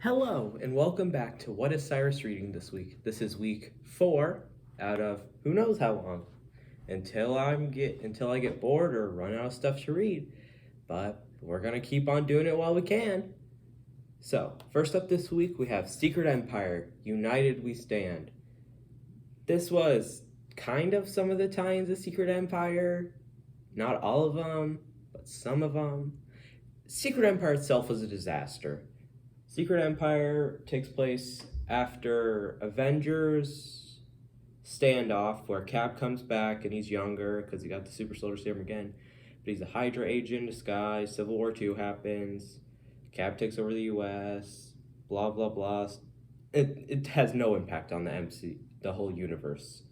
Hello, and welcome back to What is Cyrus reading this week? This is week 4 out of who knows how long until I get bored or run out of stuff to read. But we're gonna keep on doing it while we can. So, first up this week we have Secret Empire, United We Stand. This was kind of some of the tie-ins of Secret Empire. Not all of them, but some of them. Secret Empire itself was a disaster. Secret Empire takes place after Avengers standoff, where Cap comes back and he's younger because he got the Super Soldier Serum again. But he's a Hydra agent in disguise. Civil War II happens. Cap takes over the U.S. Blah blah blah. It has no impact on the whole universe.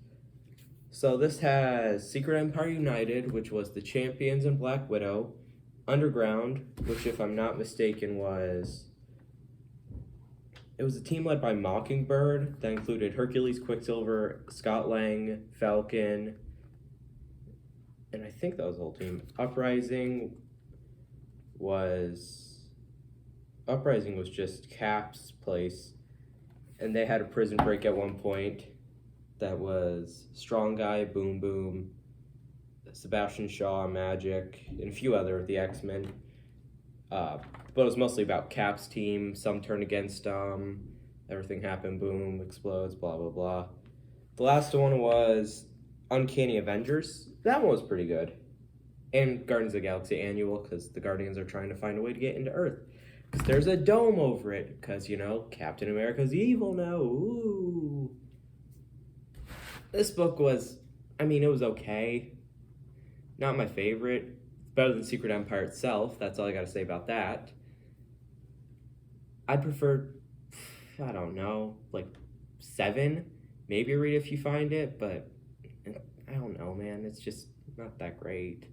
So this has Secret Empire United, which was the Champions and Black Widow. Underground, which if I'm not mistaken it was a team led by Mockingbird that included Hercules, Quicksilver, Scott Lang, Falcon, and I think that was the whole team. Uprising was just Cap's place, and they had a prison break at one point that was Strong Guy, Boom Boom, Sebastian Shaw, Magic, and a few other of the X-Men. But it was mostly about Cap's team. Some turn against everything happened, boom, explodes, blah, blah, blah. The last one was Uncanny Avengers. That one was pretty good. And Guardians of the Galaxy Annual, because the Guardians are trying to find a way to get into Earth. Because there's a dome over it, because, Captain America's evil now. Ooh. This book was, it was okay. Not my favorite. Better than Secret Empire itself. That's all I got to say about that. I'd prefer, I don't know, like 7. Maybe read it if you find it, but I don't know, man. It's just not that great.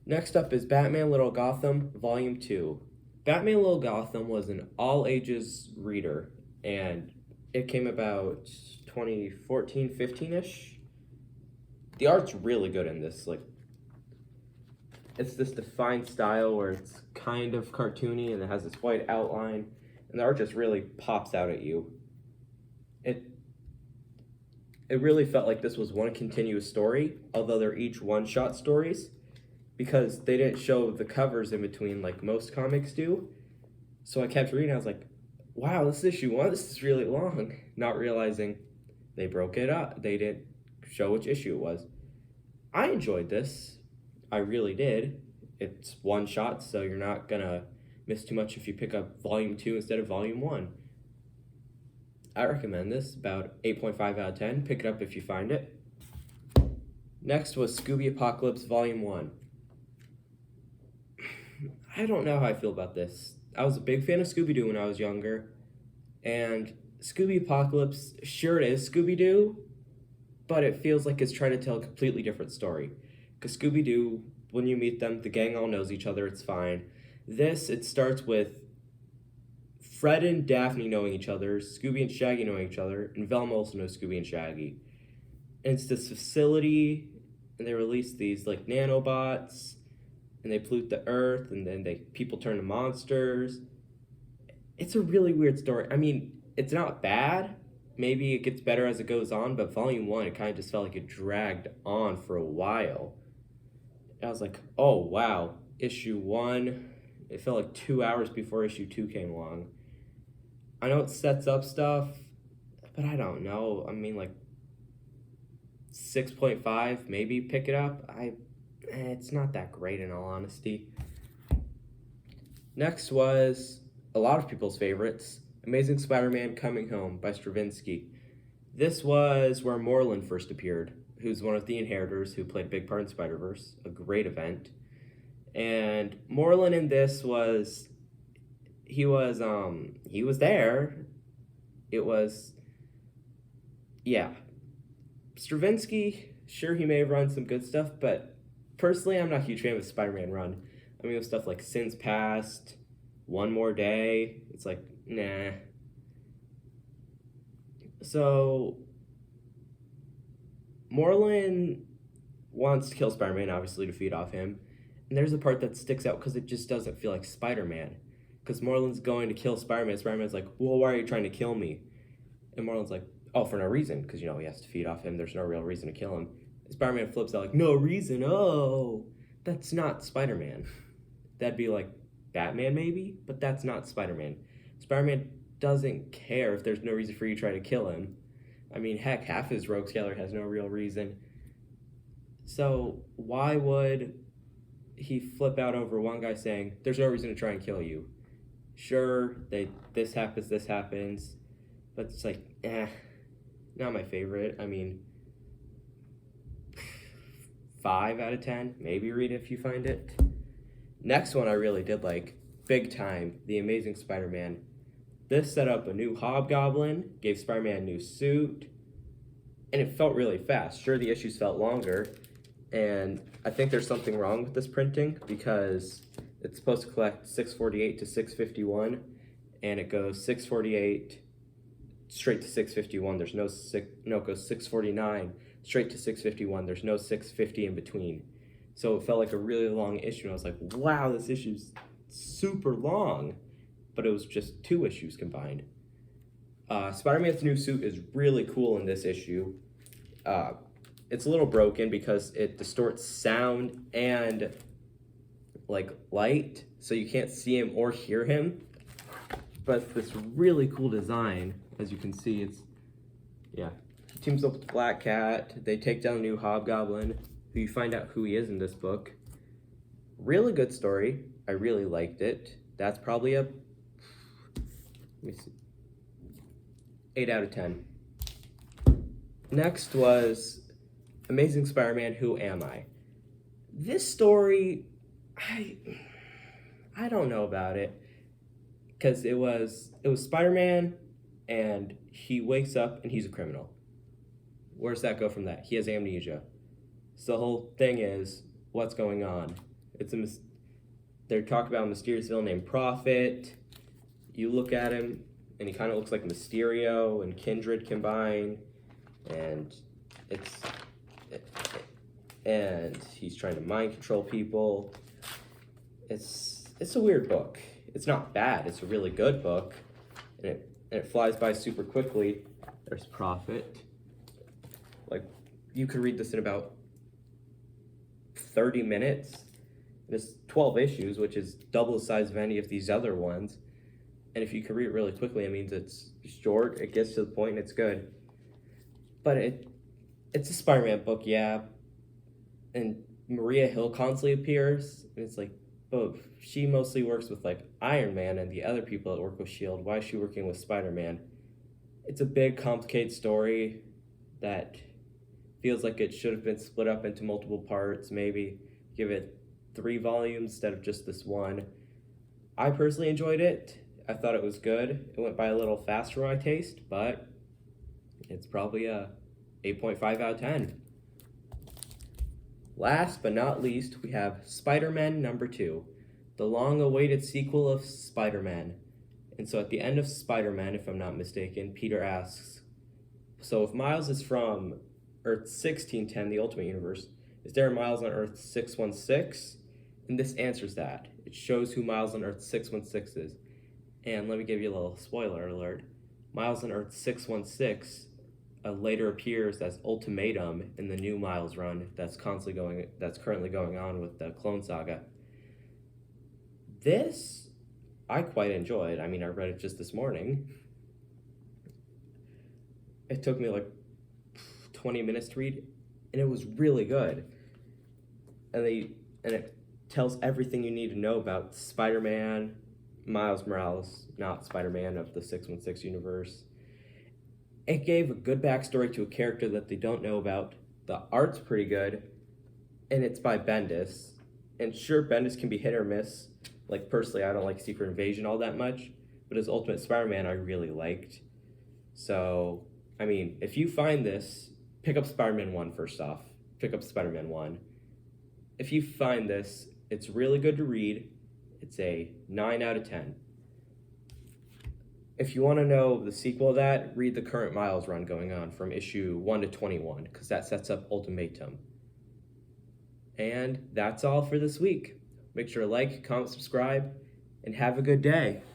Next up is Batman Little Gotham, Volume 2. Batman Little Gotham was an all-ages reader, and it came about 2014, 15-ish. The art's really good in this, it's this defined style where it's kind of cartoony and it has this white outline, and the art just really pops out at you. It really felt like this was one continuous story, although they're each one-shot stories, because they didn't show the covers in between like most comics do. So I kept reading, I was like, wow, this is issue 1, this is really long. Not realizing they broke it up. They didn't show which issue it was. I enjoyed this. I really did. It's one shot, so you're not gonna miss too much if you pick up Volume 2 instead of Volume 1. I recommend this, about 8.5 out of 10. Pick it up if you find it. Next was Scooby Apocalypse Volume 1. I don't know how I feel about this. I was a big fan of Scooby-Doo when I was younger, and Scooby Apocalypse, sure it is Scooby-Doo, but it feels like it's trying to tell a completely different story. Because Scooby-Doo, when you meet them, the gang all knows each other, it's fine. It starts with Fred and Daphne knowing each other, Scooby and Shaggy knowing each other, and Velma also knows Scooby and Shaggy. And it's this facility, and they release these nanobots, and they pollute the earth, and then people turn to monsters. It's a really weird story. It's not bad. Maybe it gets better as it goes on, but Volume 1, it kind of just felt like it dragged on for a while. I was like, oh, wow, issue 1, it felt like 2 hours before issue 2 came along. I know it sets up stuff, but I don't know. 6.5, maybe pick it up. It's not that great in all honesty. Next was a lot of people's favorites, Amazing Spider-Man Coming Home by Straczynski. This was where Morlun first appeared, who's one of the Inheritors who played a big part in Spider-Verse, a great event. And Morlun in this he was there. It was, yeah. Straczynski, sure, he may have run some good stuff, but personally, I'm not a huge fan of the Spider-Man run. With stuff like Sins Past, One More Day, it's like, nah. So, Morlun wants to kill Spider-Man, obviously, to feed off him. And there's a part that sticks out because it just doesn't feel like Spider-Man. because Morland's going to kill Spider-Man. Spider-Man's like, well, why are you trying to kill me? And Morland's like, oh, for no reason, because, he has to feed off him. There's no real reason to kill him. Spider-Man flips out like, no reason? Oh, that's not Spider-Man. That'd be like Batman maybe, but that's not Spider-Man. Spider-Man doesn't care if there's no reason for you to try to kill him. I mean, heck, half his rogues gallery has no real reason. So why would he flip out over one guy saying, there's no reason to try and kill you? Sure, this happens, but it's like, not my favorite. I mean, 5 out of 10. Maybe read it if you find it. Next one I really did like, big time, The Amazing Spider-Man. This set up a new Hobgoblin, gave Spider-Man a new suit, and it felt really fast. Sure, the issues felt longer, and I think there's something wrong with this printing because it's supposed to collect 648 to 651, and it goes 648 straight to 651. There's no it goes 649 straight to 651. There's no 650 in between. So it felt like a really long issue, and I was like, wow, this issue's super long. But it was just 2 issues combined. Spider-Man's new suit is really cool in this issue. It's a little broken because it distorts sound and light, so you can't see him or hear him. But it's this really cool design, as you can see. He teams up with Black Cat. They take down a new Hobgoblin, who you find out who he is in this book. Really good story. I really liked it. That's probably a 8 out of 10. Next was Amazing Spider-Man, Who Am I? This story, I don't know about it, because it was Spider-Man, and he wakes up and he's a criminal. Where's that go from that? He has amnesia. So the whole thing is, what's going on? They're talking about a mysterious villain named Prophet. You look at him, and he kind of looks like Mysterio and Kindred combined, and he's trying to mind control people. It's a weird book. It's not bad. It's a really good book, and it flies by super quickly. There's Prophet. You could read this in about 30 minutes. It's 12 issues, which is double the size of any of these other ones. And if you can read it really quickly, it means it's short, it gets to the point, and it's good. But it's a Spider-Man book, yeah. And Maria Hill constantly appears, and it's like, oh, she mostly works with Iron Man and the other people that work with S.H.I.E.L.D. Why is she working with Spider-Man? It's a big, complicated story that feels like it should have been split up into multiple parts, maybe give it 3 volumes instead of just this one. I personally enjoyed it. I thought it was good. It went by a little fast for my taste, but it's probably a 8.5 out of 10. Last but not least, we have Spider-Man number 2, the long-awaited sequel of Spider-Man. And so at the end of Spider-Man, if I'm not mistaken, Peter asks, so if Miles is from Earth 1610, the Ultimate Universe, is there a Miles on Earth 616? And this answers that. It shows who Miles on Earth 616 is. And let me give you a little spoiler alert. Miles on Earth 616 later appears as Ultimatum in the new Miles run that's currently going on with the Clone Saga. This I quite enjoyed. I mean, I read it just this morning. It took me 20 minutes to read, and it was really good. And it tells everything you need to know about Spider-Man, Miles Morales, not Spider-Man of the 616 universe. It gave a good backstory to a character that they don't know about. The art's pretty good, and it's by Bendis. And sure, Bendis can be hit or miss. Personally, I don't like Secret Invasion all that much, but his Ultimate Spider-Man I really liked. So, I mean, if you find this, pick up Spider-Man 1 first off. Pick up Spider-Man 1. If you find this, it's really good to read. It's a 9 out of 10. If you want to know the sequel of that, read the current Miles run going on from issue 1 to 21, because that sets up Ultimatum. And that's all for this week. Make sure to like, comment, subscribe, and have a good day.